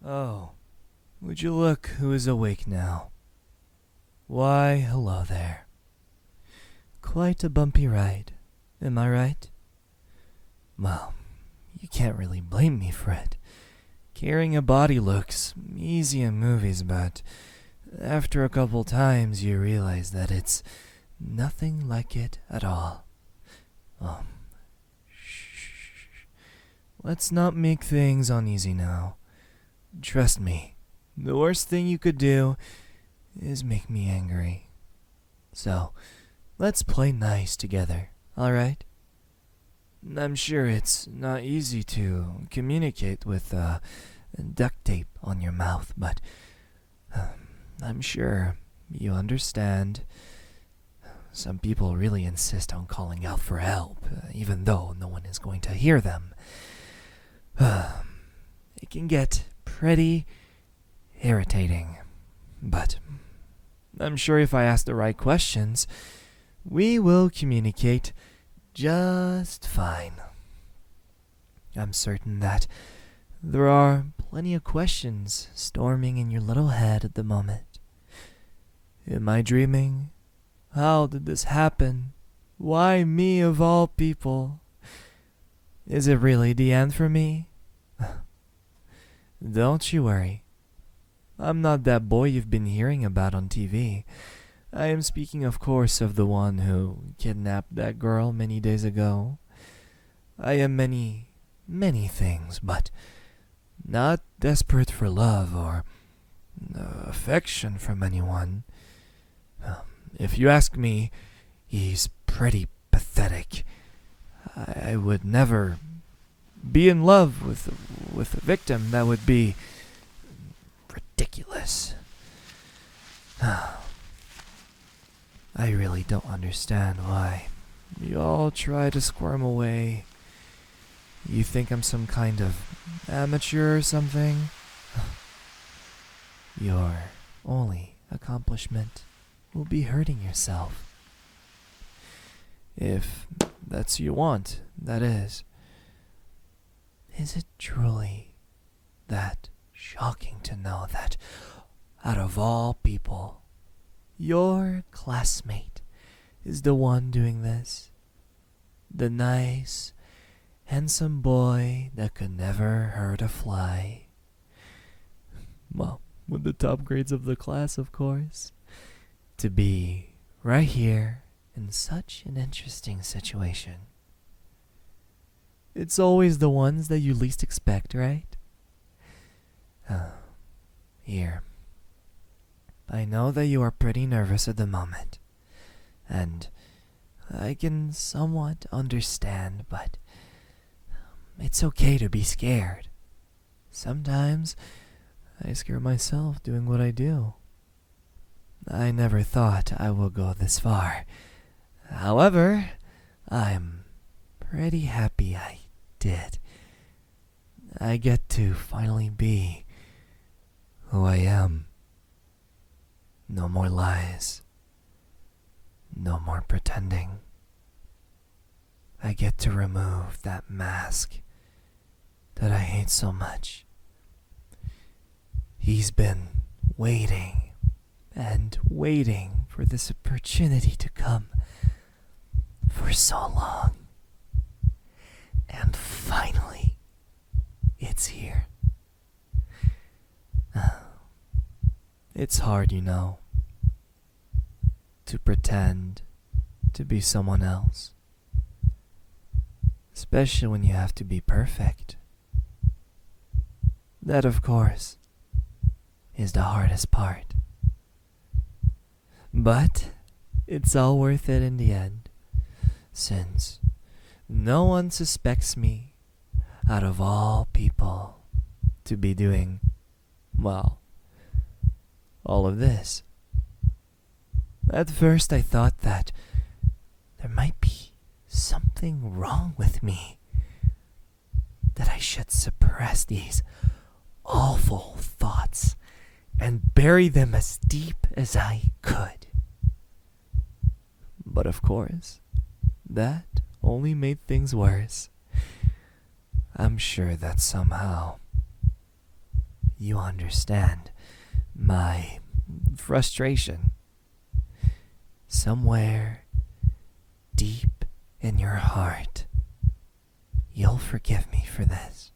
Oh, would you look who is awake now? Why, hello there. Quite a bumpy ride, am I right? Well, you can't really blame me for it. Carrying a body looks easy in movies, but after a couple times you realize that it's nothing like it at all. Shh. Let's not make things uneasy now. Trust me, the worst thing you could do is make me angry. So, let's play nice together, alright? I'm sure it's not easy to communicate with duct tape on your mouth, but I'm sure you understand. Some people really insist on calling out for help, even though no one is going to hear them. It can get pretty irritating, but I'm sure if I ask the right questions, we will communicate just fine. I'm certain that there are plenty of questions storming in your little head at the moment. Am I dreaming? How did this happen? Why me of all people? Is it really the end for me? Don't you worry. I'm not that boy you've been hearing about on TV. I am speaking, of course, of the one who kidnapped that girl many days ago. I am many, many things, but not desperate for love or affection from anyone. If you ask me, he's pretty pathetic. I would never be in love with a victim. That would be ridiculous. I really don't understand why you all try to squirm away. You think I'm some kind of amateur or something? Your only accomplishment will be hurting yourself. If that's you want, that is. Is it truly that shocking to know that, out of all people, your classmate is the one doing this? The nice, handsome boy that could never hurt a fly. Well, with the top grades of the class, of course. To be right here in such an interesting situation. It's always the ones that you least expect, right? Here. I know that you are pretty nervous at the moment, and I can somewhat understand, but it's okay to be scared. Sometimes I scare myself doing what I do. I never thought I would go this far. However, I'm pretty happy I did. I get to finally be who I am. No more lies. No more pretending. I get to remove that mask that I hate so much. He's been waiting and waiting for this opportunity to come for so long. And finally, it's here. It's hard, you know, to pretend to be someone else. Especially when you have to be perfect. That, of course, is the hardest part. But it's all worth it in the end, since no one suspects me, out of all people, to be doing, well, all of this. At first I thought that there might be something wrong with me, that I should suppress these awful thoughts and bury them as deep as I could. But of course, that only made things worse. I'm sure that somehow you understand my frustration. Somewhere deep in your heart, you'll forgive me for this.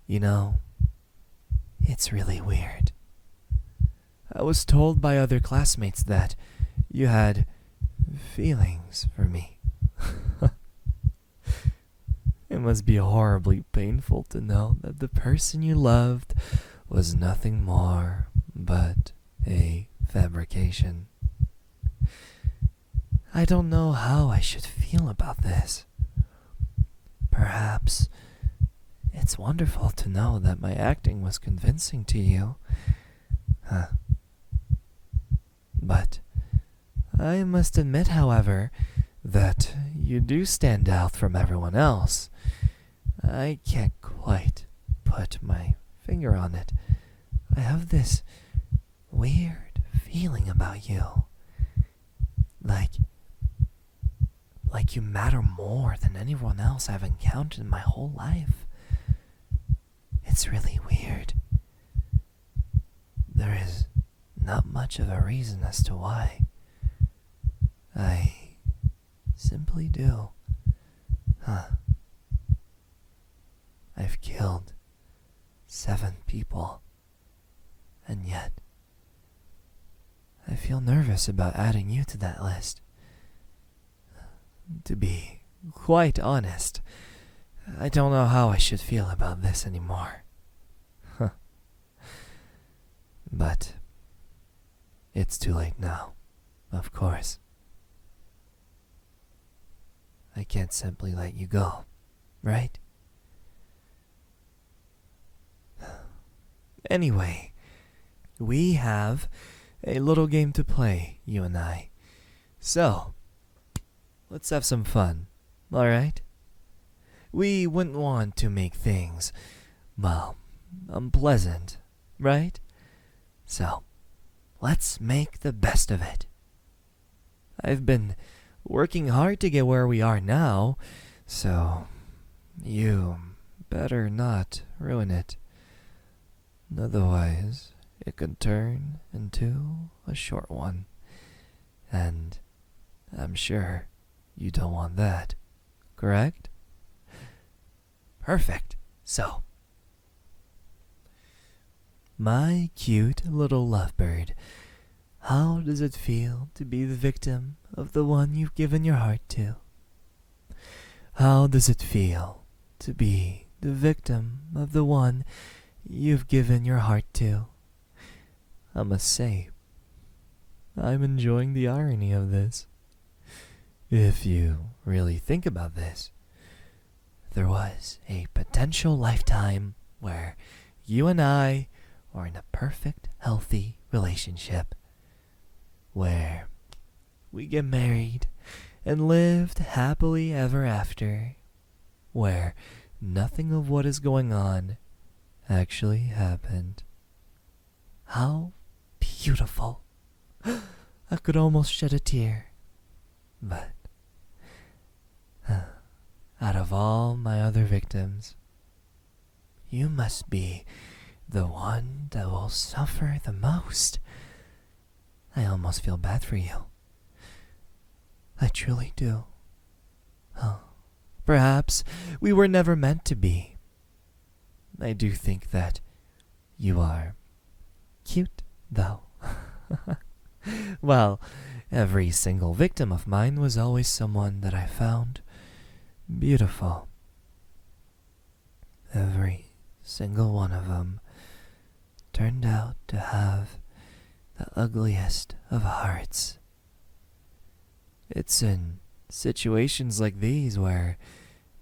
You know, it's really weird. I was told by other classmates that you had feelings for me. It must be horribly painful to know that the person you loved was nothing more but a fabrication. I don't know how I should feel about this. Perhaps it's wonderful to know that my acting was convincing to you. But I must admit, however, that you do stand out from everyone else. I can't quite put my finger on it. I have this weird feeling about you. Like you matter more than anyone else I've encountered in my whole life. It's really weird. There is not much of a reason as to why. I simply do. I've killed 7 people, and yet I feel nervous about adding you to that list. To be quite honest, I don't know how I should feel about this anymore. But it's too late now, of course. I can't simply let you go, right? Anyway, we have a little game to play, you and I. So, let's have some fun, alright? We wouldn't want to make things, well, unpleasant, right? So, let's make the best of it. I've been working hard to get where we are now, so you better not ruin it. Otherwise, it could turn into a short one, and I'm sure you don't want that, correct? Perfect. So, my cute little lovebird, how does it feel to be the victim of the one you've given your heart to? How does it feel to be the victim of the one you've given your heart to? I must say, I'm enjoying the irony of this. If you really think about this, there was a potential lifetime where you and I are in a perfect, healthy relationship, where we get married and lived happily ever after, where nothing of what is going on actually happened. How beautiful. I could almost shed a tear. But out of all my other victims, you must be the one that will suffer the most. I almost feel bad for you. I truly do. Oh, perhaps we were never meant to be. I do think that you are cute, though. Well, every single victim of mine was always someone that I found beautiful. Every single one of them turned out to have the ugliest of hearts. It's in situations like these where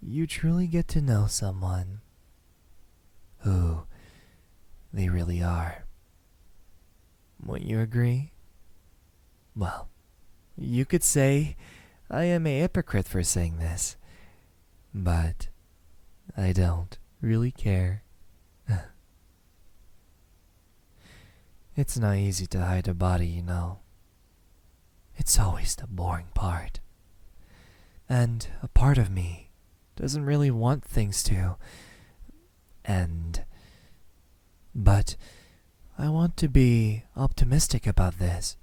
you truly get to know someone, who they really are. Wouldn't you agree? Well, you could say I am a hypocrite for saying this, but I don't really care. It's not easy to hide a body, you know. It's always the boring part. And a part of me doesn't really want things to end. But I want to be optimistic about this.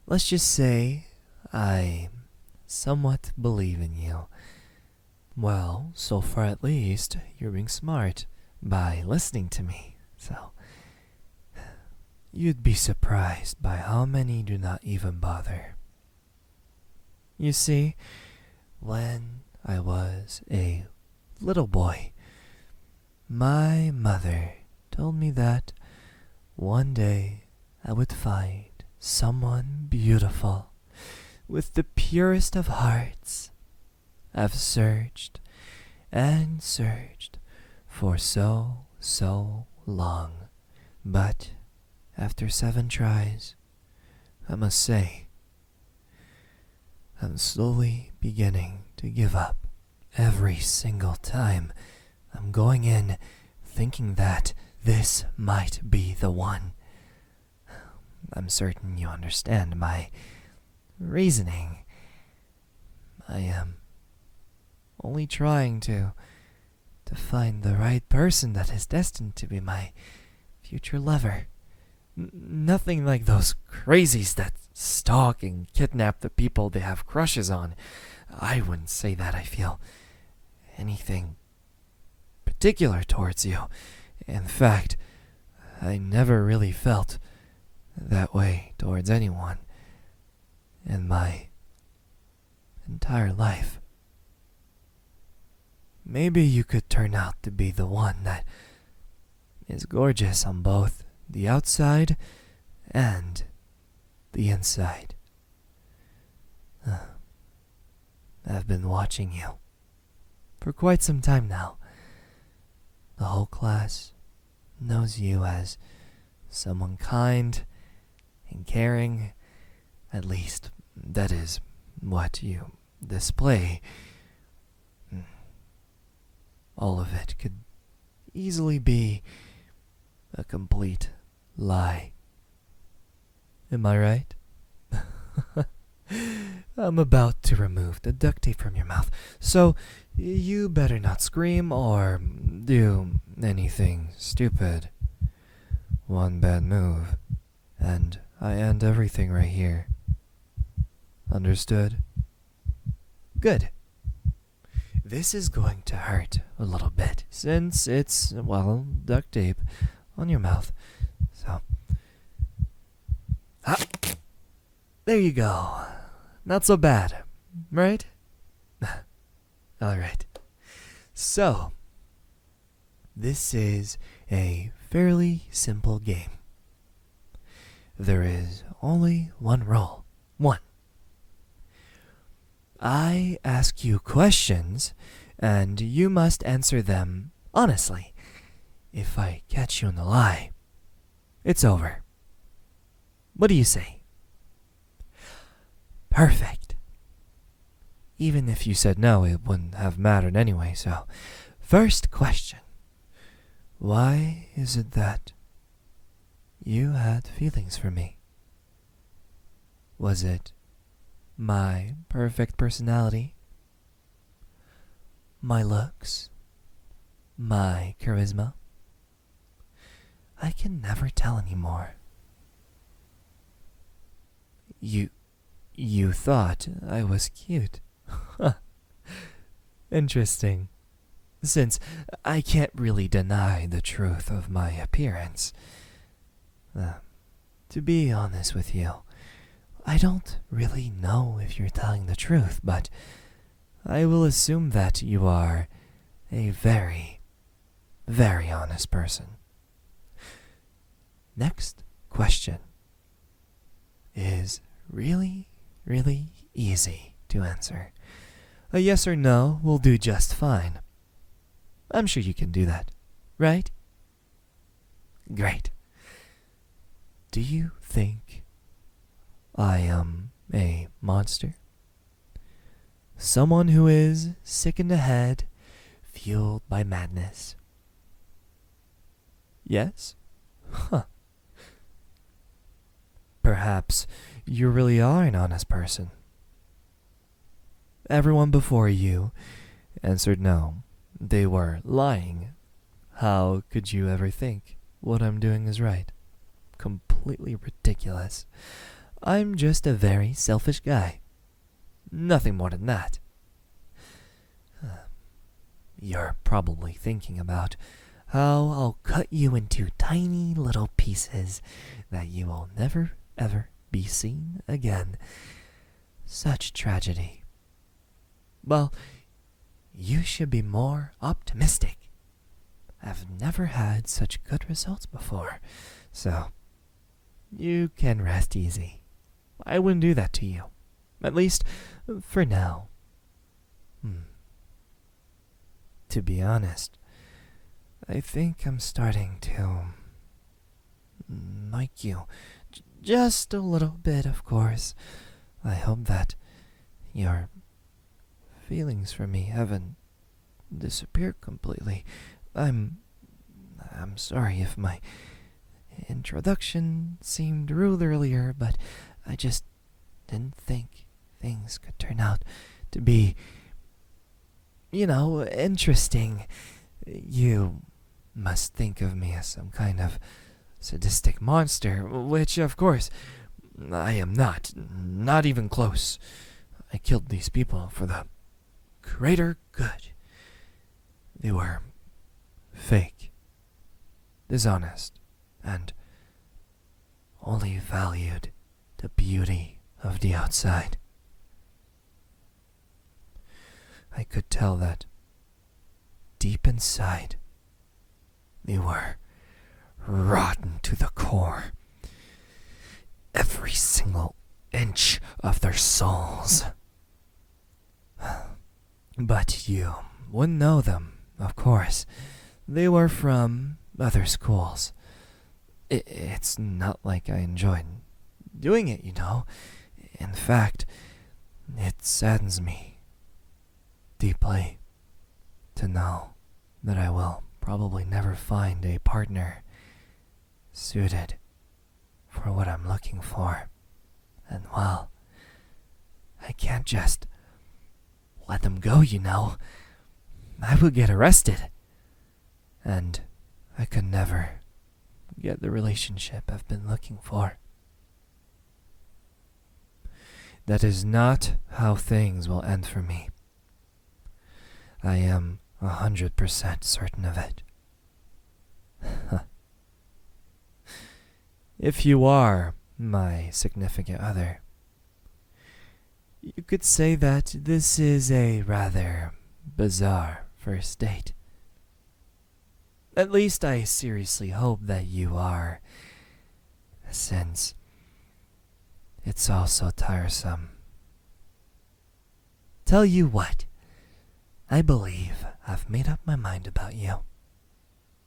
Let's just say I somewhat believe in you. Well, so far at least, you're being smart by listening to me, so you'd be surprised by how many do not even bother. You see, when I was a little boy, my mother told me that one day I would find someone beautiful with the purest of hearts. I've searched and searched for so long, but after 7 tries, I must say, I'm slowly beginning to give up. Every single time I'm going in thinking that this might be the one. I'm certain you understand my reasoning. I am only trying to find the right person that is destined to be my future lover. Nothing like those crazies that stalk and kidnap the people they have crushes on. I wouldn't say that I feel anything particular towards you. In fact, I never really felt that way towards anyone in my entire life. Maybe you could turn out to be the one that is gorgeous on both the outside and the inside. I've been watching you for quite some time now. The whole class knows you as someone kind and caring. At least, that is what you display. All of it could easily be a complete lie. Am I right? I'm about to remove the duct tape from your mouth, so you better not scream or do anything stupid. One bad move, and I end everything right here. Understood? Good. This is going to hurt a little bit, since it's, well, duct tape on your mouth. So, there you go. Not so bad, right? Alright. So, this is a fairly simple game. There is only one rule. One. I ask you questions, and you must answer them honestly. If I catch you in the lie, it's over. What do you say? Perfect. Even if you said no, it wouldn't have mattered anyway, so first question. Why is it that you had feelings for me? Was it my perfect personality, my looks, my charisma? I can never tell anymore. You thought I was cute. Interesting. Since I can't really deny the truth of my appearance. To be honest with you, I don't really know if you're telling the truth, but I will assume that you are a very, very honest person. Next question is really easy to answer. A yes or no will do just fine. I'm sure you can do that, right? Great. Do you think I am a monster? Someone who is sick in the head, fueled by madness? Yes? Huh. Perhaps you really are an honest person. Everyone before you answered no. They were lying How could you ever think what I'm doing is right? Completely ridiculous. I'm just a very selfish guy. Nothing more than that. You're probably thinking about how I'll cut you into tiny little pieces that you will never, ever be seen again. Such tragedy. Well, you should be more optimistic. I've never had such good results before, so you can rest easy. I wouldn't do that to you, at least for now. To be honest, I think I'm starting to like you. Just a little bit, of course. I hope that your feelings for me haven't disappeared completely. I'm sorry if my introduction seemed rude earlier, but I just didn't think things could turn out to be, interesting. You must think of me as some kind of sadistic monster, which, of course, I am not even close. I killed these people for the greater good. They were fake, dishonest, and only valued the beauty of the outside. I could tell that deep inside they were rotten to the core. Every single inch of their souls. But you wouldn't know them, of course. They were from other schools. It's not like I enjoyed doing it, In fact, it saddens me deeply to know that I will probably never find a partner suited for what I'm looking for. And well, I can't just let them go, I would get arrested. And I could never get the relationship I've been looking for. That is not how things will end for me. I am 100% certain of it. If you are my significant other, you could say that this is a rather bizarre first date. At least I seriously hope that you are, since it's all so tiresome. Tell you what, I believe I've made up my mind about you.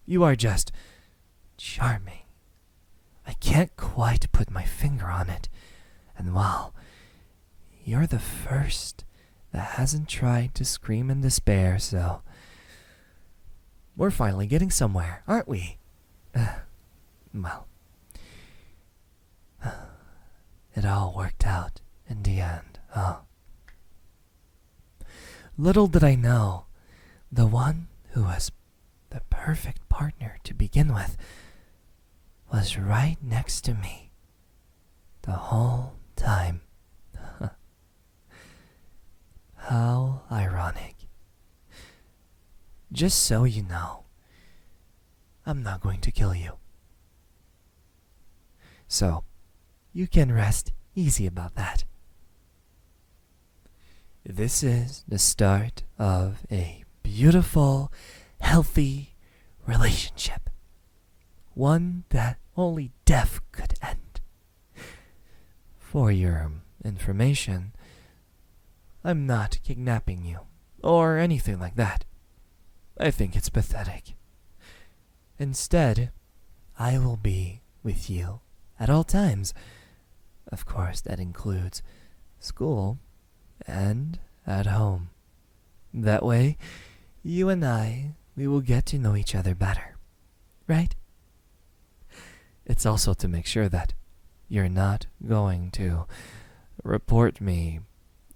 You are just charming. I can't quite put my finger on it, and well, you're the first that hasn't tried to scream in despair, so we're finally getting somewhere, aren't we? Well, it all worked out in the end, huh? Little did I know, the one who was the perfect partner to begin with was right next to me the whole time. How ironic. Just so you know, I'm not going to kill you. So, you can rest easy about that. This is the start of a beautiful, healthy relationship. One that only death could end. For your information, I'm not kidnapping you, or anything like that. I think it's pathetic. Instead, I will be with you at all times. Of course, that includes school and at home. That way, you and we will get to know each other better, right? It's also to make sure that you're not going to report me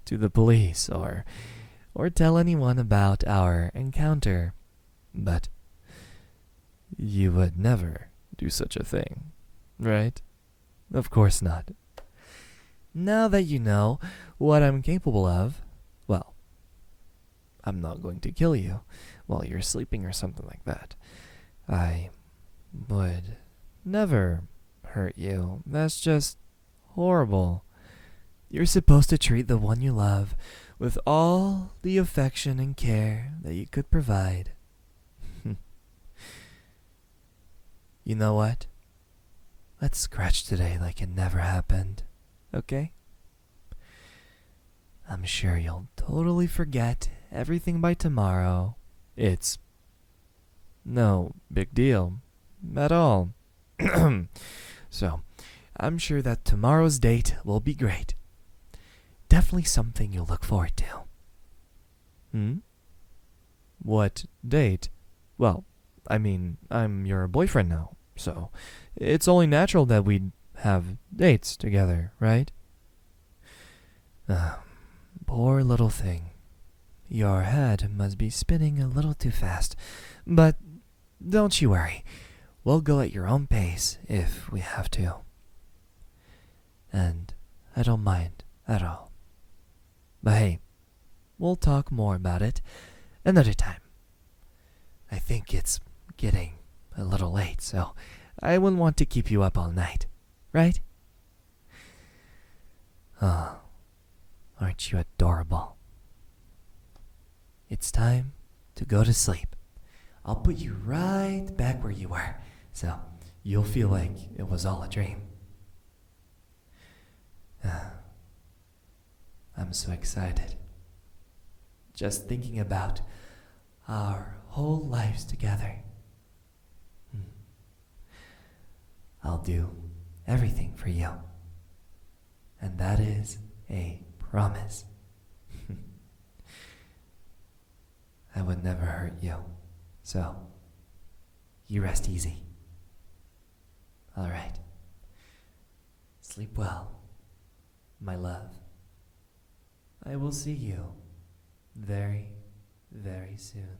to the police or tell anyone about our encounter. But You would never do such a thing, right? Of course not. Now that you know what I'm capable of, well, I'm not going to kill you while you're sleeping or something like that. I would never hurt you. That's just horrible. You're supposed to treat the one you love with all the affection and care that you could provide. You know what? Let's scratch today like it never happened, okay? I'm sure you'll totally forget everything by tomorrow. It's no big deal at all. So, I'm sure that tomorrow's date will be great. Definitely something you'll look forward to. What date? Well, I mean, I'm your boyfriend now, so it's only natural that we'd have dates together, right? Poor little thing. Your head must be spinning a little too fast, but don't you worry. We'll go at your own pace if we have to. And I don't mind at all. But hey, we'll talk more about it another time. I think it's getting a little late, so I wouldn't want to keep you up all night, right? Oh, aren't you adorable? It's time to go to sleep. I'll put you right back where you were, so you'll feel like it was all a dream. I'm so excited. Just thinking about our whole lives together. I'll do everything for you. And that is a promise. I would never hurt you. So, you rest easy. All right. Sleep well, my love. I will see you very, very soon.